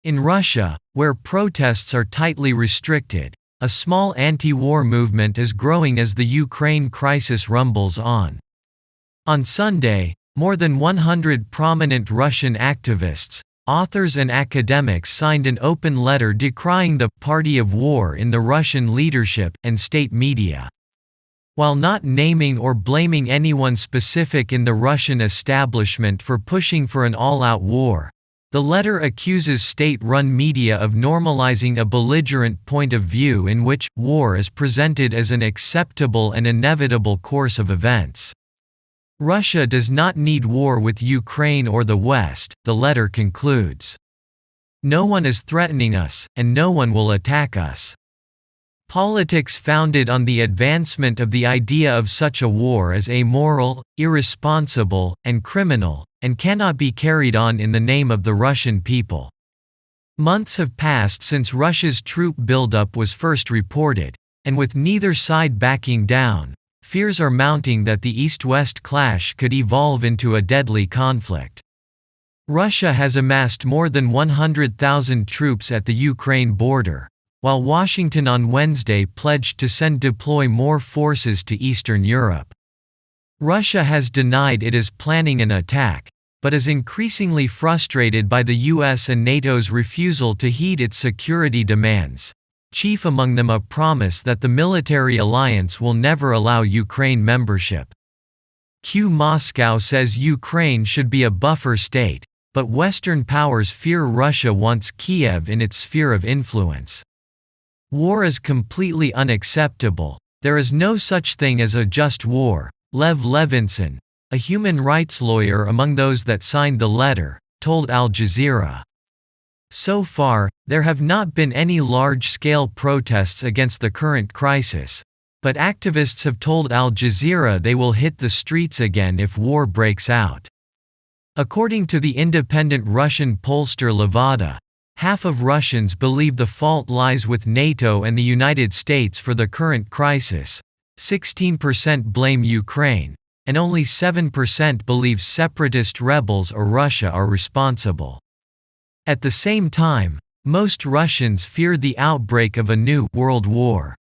In Russia, where protests are tightly restricted, a small anti-war movement is growing as the Ukraine crisis rumbles on. On Sunday, more than 100 prominent Russian activists, authors and academics signed an open letter decrying the «party of war» in the Russian leadership and state media. While not naming or blaming anyone specific in the Russian establishment for pushing for an all-out war, the letter accuses state-run media of normalizing a belligerent point of view in which war is presented as an acceptable and inevitable course of events. Russia does not need war with Ukraine or the West, the letter concludes. No one is threatening us, and no one will attack us. Politics founded on the advancement of the idea of such a war is amoral, irresponsible, and criminal, and cannot be carried on in the name of the Russian people. Months have passed since Russia's troop buildup was first reported, and with neither side backing down, fears are mounting that the East-West clash could evolve into a deadly conflict. Russia has amassed more than 100,000 troops at the Ukraine border, while Washington on Wednesday pledged to deploy more forces to Eastern Europe. Russia has denied it is planning an attack, but is increasingly frustrated by the US and NATO's refusal to heed its security demands, chief among them a promise that the military alliance will never allow Ukraine membership. Moscow says Ukraine should be a buffer state, but Western powers fear Russia wants Kiev in its sphere of influence. War is completely unacceptable. There is no such thing as a just war, Lev Levinson, a human rights lawyer among those that signed the letter, told Al Jazeera. So far, there have not been any large-scale protests against the current crisis, but activists have told Al Jazeera they will hit the streets again if war breaks out. According to the independent Russian pollster Levada, half of Russians believe the fault lies with NATO and the United States for the current crisis, 16% blame Ukraine, and only 7% believe separatist rebels or Russia are responsible. At the same time, most Russians fear the outbreak of a new world war.